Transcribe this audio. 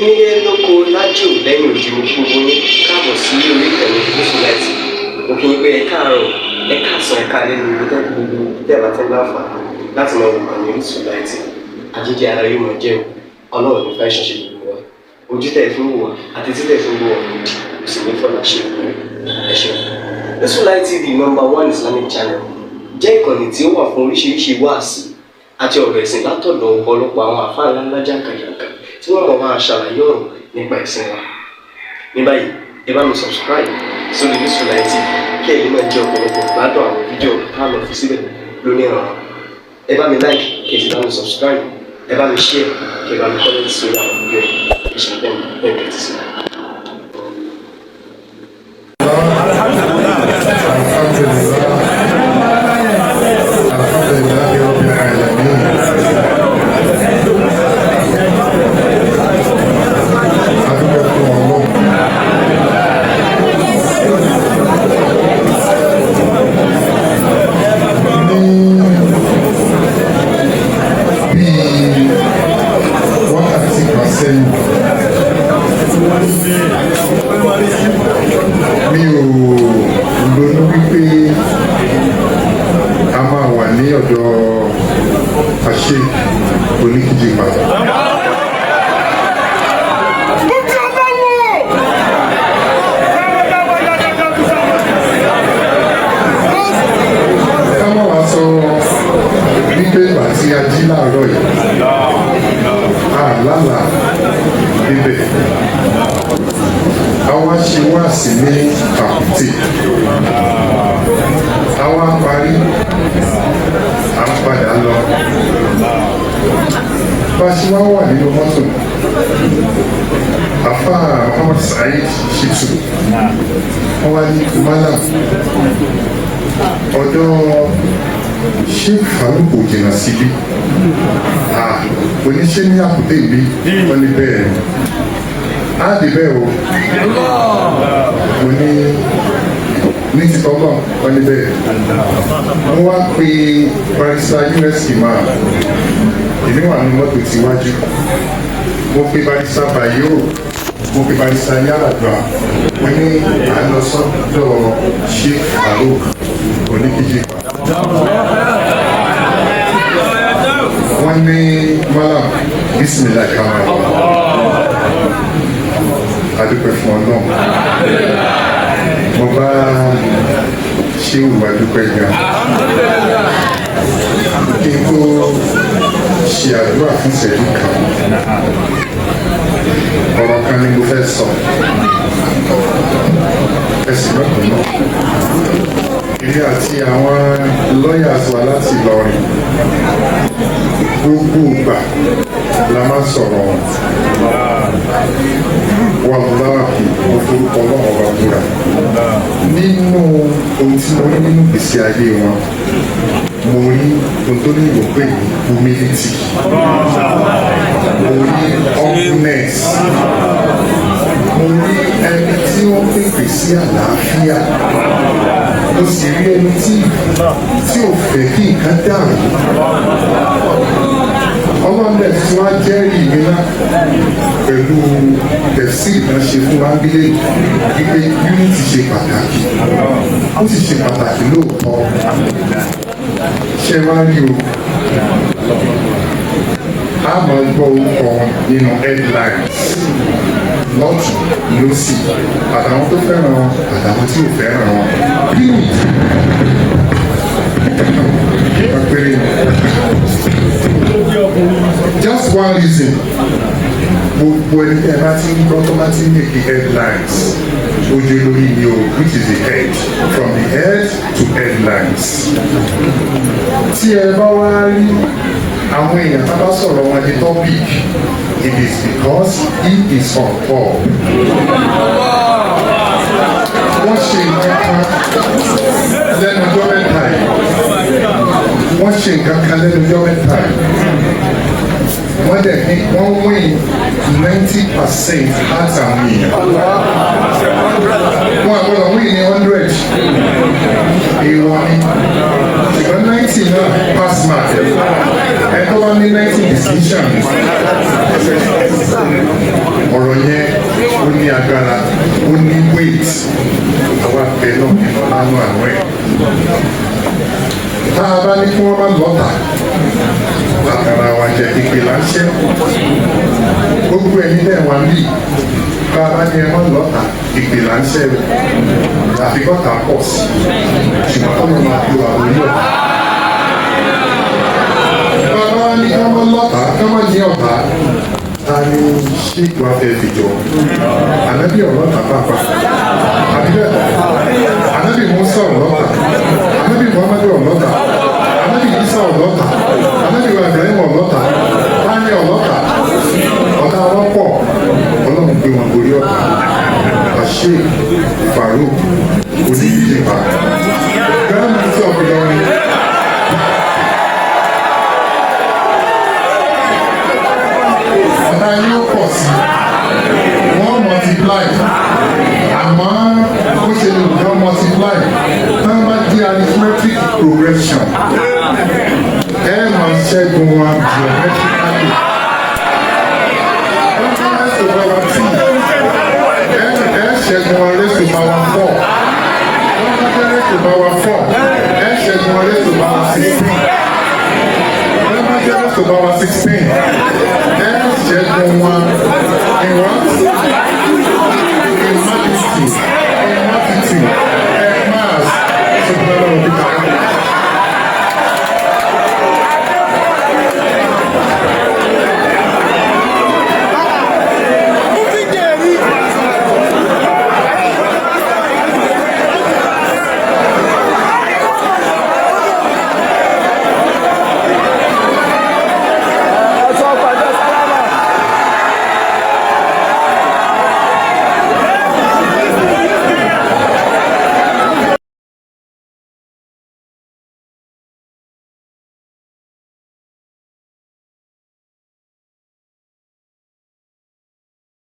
Nílé lóko lájò lẹ́yìn òdì mo kí gbogbo yín káàbọ̀ sí orí ìkànnì Mufty. Mo kí yín pé ẹ káàárọ̀, ẹ káàsán, ẹ káalẹ́ ní ibi tẹ́lẹ̀ gbogbo tẹ́lẹ̀ àti láǹfààní láti máa wò ìkànnì Mufty. Àjíjẹ ara yóò máa jẹun, Ọlọ́run ní fẹ́ ṣọṣẹ́ gbogbo wa. Ojú tẹ̀ fún wò wá àti títẹ̀ fún wò wá lòdì, kò sì ní fọ́nà ṣe ẹ ṣeun. Mufty TV #1 Islamic channel jẹ́ ìkànnì tí ó wà fún oríṣiríṣi wáàsí àti ọ̀rọ̀ ẹ̀sìn látọ̀dọ̀ ọ̀pọ̀lọpọ̀ àwọn àfáà ńláńlá jàǹkàjàǹkà tí wọ́n mọ̀ máa ṣàlàyé ọ̀rọ̀ nípa ẹ̀sìn wa. Ní báyìí, ẹ bá mi subscribe sórí Mufty TV kí ẹ lè máa jẹ ọ̀pọ̀lọpọ̀ gbádùn àwọn fídíò táwọn fi síbẹ̀ lónìí ọ̀rọ̀. Ẹ bá mi like kí ẹ sì bá mi subscribe, ẹ bá mi share kí ẹ bá mi comment sórí àwọn fídíò yìí. Ìṣẹ̀lẹ̀ bẹ́ẹ̀ bẹ́ẹ̀ ti sí. Mallam ọ̀dọ̀ Sheikh Faruq kò jìnnà síbí oníṣẹ́ ní àkùtẹ́ ìbí wọ́n ní bẹ́ẹ̀ á dé bẹ́ẹ̀ o mo ní ti tọ́gbọ̀ wọ́n ní bẹ́ẹ̀ wọ́n wá pe barista university máa èmi wà ní mọ́tò tíwájú mo pe barista bayo mo pe barista yàrá wọ́n ní à ń lọ sọ́dọ̀ Sheikh Faruq oníkejì wọ́n ní Mallam bismillah kama adúpẹ́ fún Ọlọ́run mo bá ṣé òwúwa dúpẹ́ gan kí n tó ṣe àdúrà fún ìṣẹ́jú kan ọ̀rọ̀ kan ni mo fẹ́ sọ ẹ̀sìn lọ́kùnrin náà ilé àti àwọn lawyers wa láti Ìlọrin gbogbo ìgbà la máa sọ̀rọ̀ wọn láàbì mo forúkọ náà ọba búra nínú ohun tí mo rí nínú ìgbésí ayé wọn mo rí ohun tó ní ìwò pé humility mo rí humbleness mo rí ẹni tí wọ́n pèpè sí àlàáfíà mo sì rí ẹni tí ò fẹ́ kí nǹkan dàrú ọlọ́dẹ tí wọ́n á jẹ́rìí mi náà pẹ̀lú tẹ̀sí náà ṣe fún wa bílé wípé unity ṣe pàtàkì ó sì ṣe pàtàkì lóòótọ́ ṣe wá rí o a máa gbọ́ orúkọ nínú headlines lọ́tún lọ́sì àtàwọn tó fẹ́ràn wọn àtàwọn tí ò fẹ́ràn wọn bí just one reason gbogbo ẹni tí ẹ bá ti ń gbọ́ tó bá ti ń make the headlines ojú lórí ni o which is the head from the head to headlines tí ẹ bá wá rí àwọn èèyàn tá bá sọ̀rọ̀ wọn di topic it is because he is on top wọ́n ṣe nǹkan kan lẹ́nu ọjọ́ mẹ́ta yìí wọ́n ṣe nǹkan kan lẹ́nu ọjọ́ mẹ́ta yìí wọ́n dẹ̀ ní wọ́n win 90% heart and win wọ́n àgbọ̀dọ̀ win ní 100 èèwọ̀ ni ṣùgbọ́n ṣùgbọ́n 90 náà pass mark ẹ tó bá ní 90 distinction ọ̀rọ̀ yẹn ó ní agbára ó ní weight àwọn àgbẹ̀ náà nínú lánàá àwọn ẹ̀ tá a bá ní kí wọ́n má lọ́tà látara wa jẹ ìpè láṣẹ gbogbo ẹni náà wà ní bá a bá ní ẹ má lọ́tà ìpè láṣẹ àfi kọ́ta pọ̀ sí ṣùgbọ́n kọ́ ló máa lo àwọn orí ọ̀tá bá a bá ní kí wọ́n má lọ́tà kí wọ́n má ní ọ̀tá ta ni Sheikh wa fẹ́ fi jọ ànábì ọlọ́tà pàápàá àbí bẹ́ẹ̀ ànábì Musa ọlọ́tà ànábì Muhammadu ọlọ́tà ànábì Isa ọlọ́tà ànábì Ibrahim ọlọ́tà tani ọlọ́tà ọ̀tá wọn pọ̀ ọlọ́run gbé wọn gorí ọ̀tá Sheikh Faruq oníyíyípa gánà tí ọ̀gbìn ọ̀rìn. Ọ̀tá yóò pọ̀ sí wọ́n multiply àmọ́ ó ṣe lè wọ́n multiply náà bá di arithmetic progression ẹ máa ṣẹ́gun wa geometrically. Raise to power 2 ẹ ṣẹ́gun wa raise to power 4 raise to power 4 ẹ ṣẹ́gun wa raise to power 16 raise to power 16 ẹ ṣẹ́gun wa in what? In magnitude, in mass, so